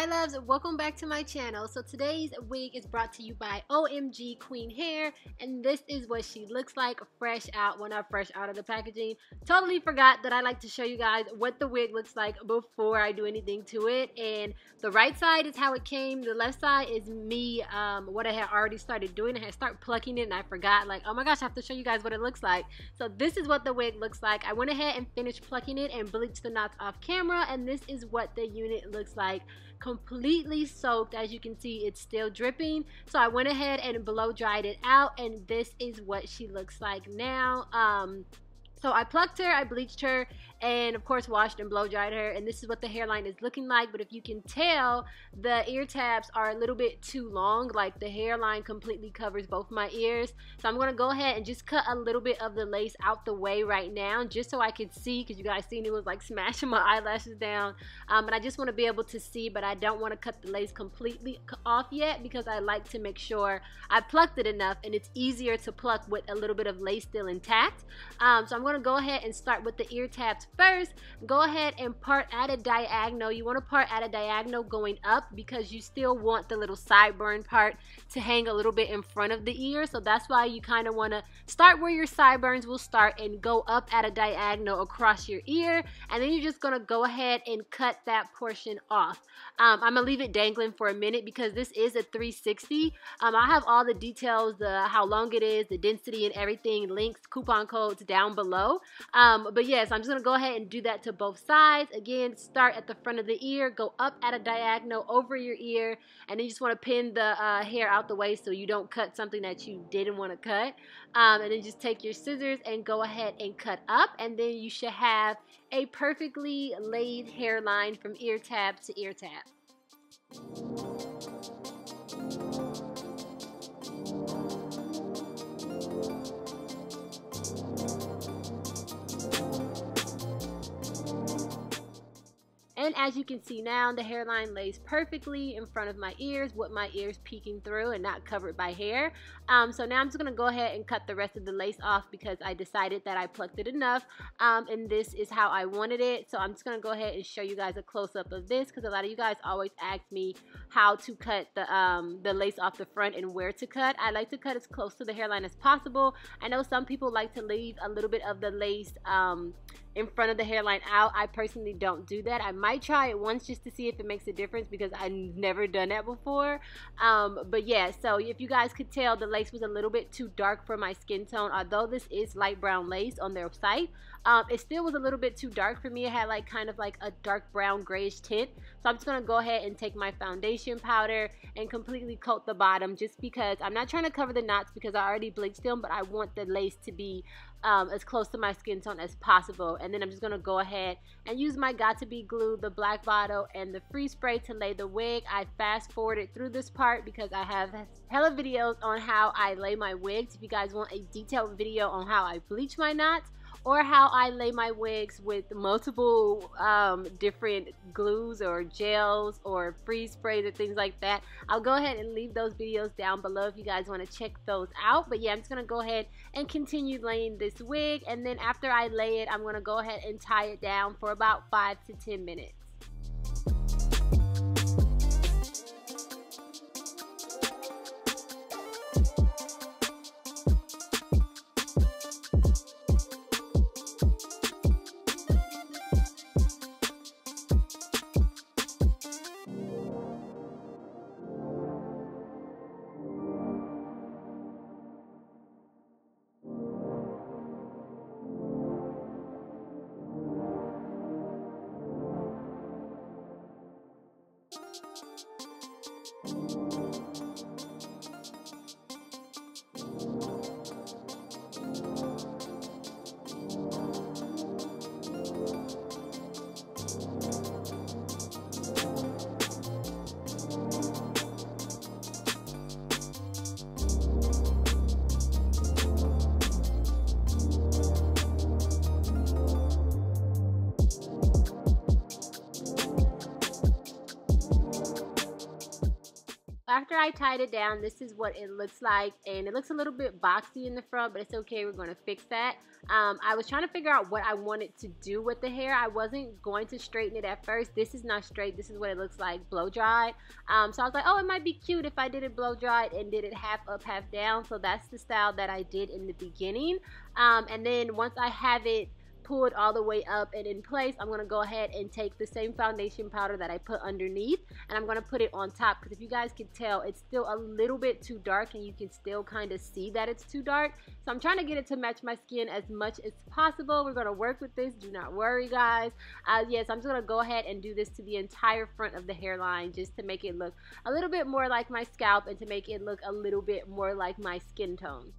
Loves, welcome back to my channel. So today's wig is brought to you by OMGqueen Hair, and this is what she looks like fresh out, well, not fresh out of the packaging. Totally forgot that I like to show you guys what the wig looks like before I do anything to it. And the right side is how it came, the left side is me, what I had already started doing. I had started plucking it and I forgot, like, oh my gosh, I have to show you guys what it looks like. So this is what the wig looks like. I went ahead and finished plucking it and bleached the knots off camera, and this is what the unit looks like. Completely soaked. As you can see, it's still dripping, so I went ahead and blow dried it out, and this is what she looks like now. So I plucked her, I bleached her, and of course washed and blow dried her, and this is what the hairline is looking like. But if you can tell, the ear tabs are a little bit too long, like the hairline completely covers both my ears. So I'm going to go ahead and just cut a little bit of the lace out the way right now, just so I can see, because you guys seen it was like smashing my eyelashes down, but I just want to be able to see, but I don't want to cut the lace completely off yet, because I like to make sure I plucked it enough, and it's easier to pluck with a little bit of lace still intact. So I'm going to go ahead and start with the ear tabs first. Go ahead and part at a diagonal. You want to part at a diagonal going up, because you still want the little sideburn part to hang a little bit in front of the ear. So that's why you kind of want to start where your sideburns will start and go up at a diagonal across your ear, and then you're just going to go ahead and cut that portion off. I'm going to leave it dangling for a minute because this is a 360. I have all the details, how long it is, the density and everything, links, coupon codes down below. But yes, I'm just going to go ahead and do that to both sides. Again, start at the front of the ear, go up at a diagonal over your ear, and then you just want to pin the hair out the way so you don't cut something that you didn't want to cut. And then just take your scissors and go ahead and cut up, and then you should have a perfectly laid hairline from ear tab to ear tab. And as you can see now, the hairline lays perfectly in front of my ears, with my ears peeking through and not covered by hair. So now I'm just going to go ahead and cut the rest of the lace off, because I decided that I plucked it enough, and this is how I wanted it. So I'm just going to go ahead and show you guys a close-up of this, because a lot of you guys always ask me how to cut the lace off the front and where to cut. I like to cut as close to the hairline as possible. I know some people like to leave a little bit of the lace in front of the hairline out. I personally don't do that. I might try it once just to see if it makes a difference, because I've never done that before. But yeah, so if you guys could tell, the lace was a little bit too dark for my skin tone. Although this is light brown lace on their site, it still was a little bit too dark for me. It had like kind of like a dark brown grayish tint. So I'm just going to go ahead and take my foundation powder and completely coat the bottom, just because I'm not trying to cover the knots, because I already bleached them, but I want the lace to be as close to my skin tone as possible. And then I'm just going to go ahead and use my Got2b glue, the black bottle, and the free spray to lay the wig. I fast forwarded through this part because I have hella videos on how I lay my wigs. If you guys want a detailed video on how I bleach my knots, or how I lay my wigs with multiple different glues or gels or freeze sprays or things like that, I'll go ahead and leave those videos down below if you guys want to check those out. But yeah, I'm just going to go ahead and continue laying this wig, and then after I lay it, I'm going to go ahead and tie it down for about 5 to 10 minutes. after I tied it down, this is what it looks like, and it looks a little bit boxy in the front, but it's okay. We're going to fix that. I was trying to figure out what I wanted to do with the hair. I wasn't going to straighten it at first. This is not straight. This is what it looks like blow dried. So I was like, oh, it might be cute if I did it blow dried and did it half up, half down. So that's the style that I did in the beginning. And then once I have it pulled all the way up and in place, I'm going to go ahead and take the same foundation powder that I put underneath, and I'm going to put it on top, because if you guys can tell, it's still a little bit too dark and you can still kind of see that it's too dark. So I'm trying to get it to match my skin as much as possible. We're going to work with this, do not worry guys. Yes, I'm just going to go ahead and do this to the entire front of the hairline, just to make it look a little bit more like my scalp and to make it look a little bit more like my skin tone.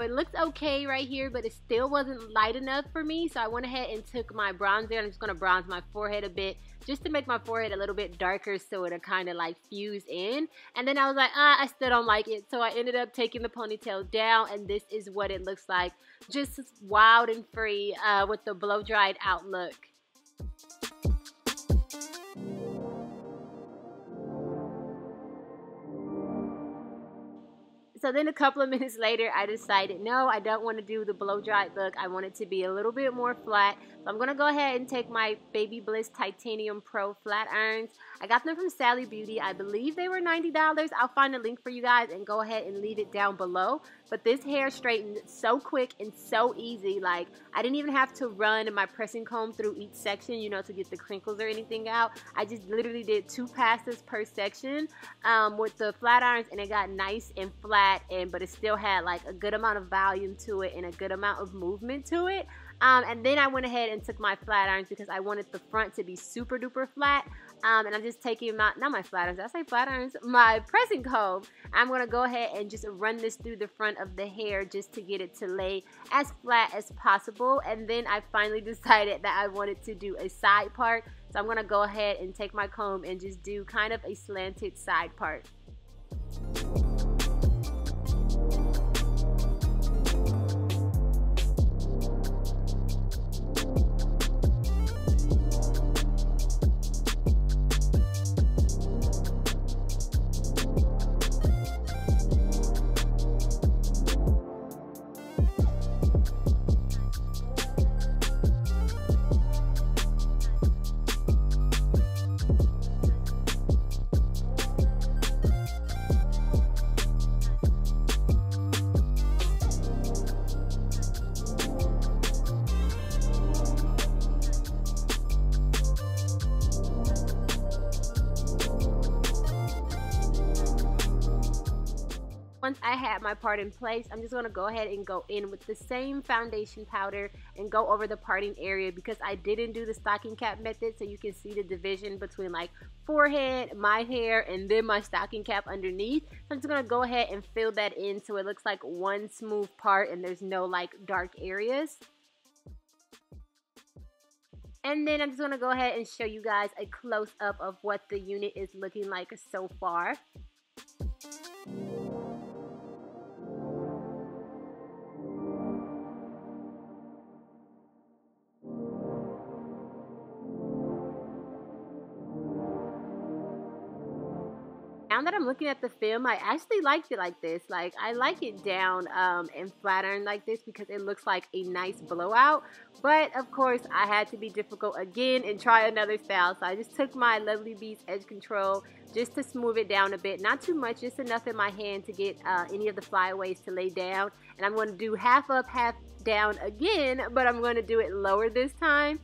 It looks okay right here, but it still wasn't light enough for me, so I went ahead and took my bronzer, and I'm just going to bronze my forehead a bit, just to make my forehead a little bit darker so it'll kind of like fuse in. And then I was like, I still don't like it, so I ended up taking the ponytail down, and this is what it looks like, just wild and free with the blow dried out look. So then a couple of minutes later, I decided, no, I don't want to do the blow dried look. I want it to be a little bit more flat. So I'm going to go ahead and take my Baby Bliss Titanium Pro flat irons. I got them from Sally Beauty. I believe they were $90. I'll find a link for you guys and go ahead and leave it down below. But this hair straightened so quick and so easy. Like, I didn't even have to run my pressing comb through each section, you know, to get the crinkles or anything out. I just literally did 2 passes per section with the flat irons, and it got nice and flat. But it still had like a good amount of volume to it and a good amount of movement to it. And then I went ahead and took my flat irons because I wanted the front to be super duper flat. And I'm just taking not my flat irons, I say flat irons, my pressing comb. I'm going to go ahead and just run this through the front of the hair just to get it to lay as flat as possible. And then I finally decided that I wanted to do a side part. So I'm going to go ahead and take my comb and just do kind of a slanted side part. Once I had my part in place, I'm just going to go ahead and go in with the same foundation powder and go over the parting area, because I didn't do the stocking cap method, so you can see the division between like forehead, my hair, and then my stocking cap underneath. So I'm just going to go ahead and fill that in so it looks like one smooth part and there's no like dark areas. And then I'm just going to go ahead and show you guys a close-up of what the unit is looking like so far. Now that I'm looking at the film, I actually liked it like this. Like, I like it down and flat iron like this because it looks like a nice blowout. But of course, I had to be difficult again and try another style. So I just took my Lovely Beast Edge Control just to smooth it down a bit. Not too much, just enough in my hand to get any of the flyaways to lay down. And I'm going to do half up, half down again, but I'm going to do it lower this time.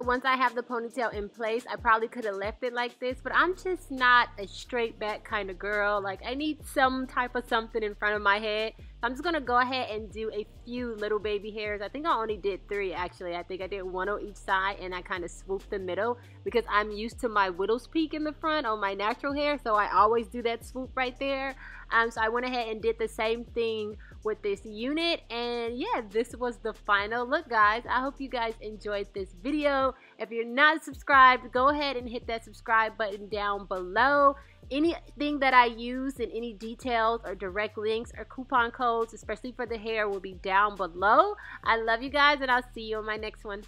Once I have the ponytail in place, I probably could have left it like this, but I'm just not a straight back kind of girl. Like, I need some type of something in front of my head. I'm just going to go ahead and do a few little baby hairs. I think I only did 3 actually. I think I did 1 on each side and I kind of swooped the middle because I'm used to my widow's peak in the front on my natural hair. So I always do that swoop right there. So I went ahead and did the same thing with this unit, and yeah, this was the final look, guys. I hope you guys enjoyed this video. If you're not subscribed, go ahead and hit that subscribe button down below. Anything that I use and any details or direct links or coupon codes, especially for the hair, will be down below. I love you guys, and I'll see you on my next one.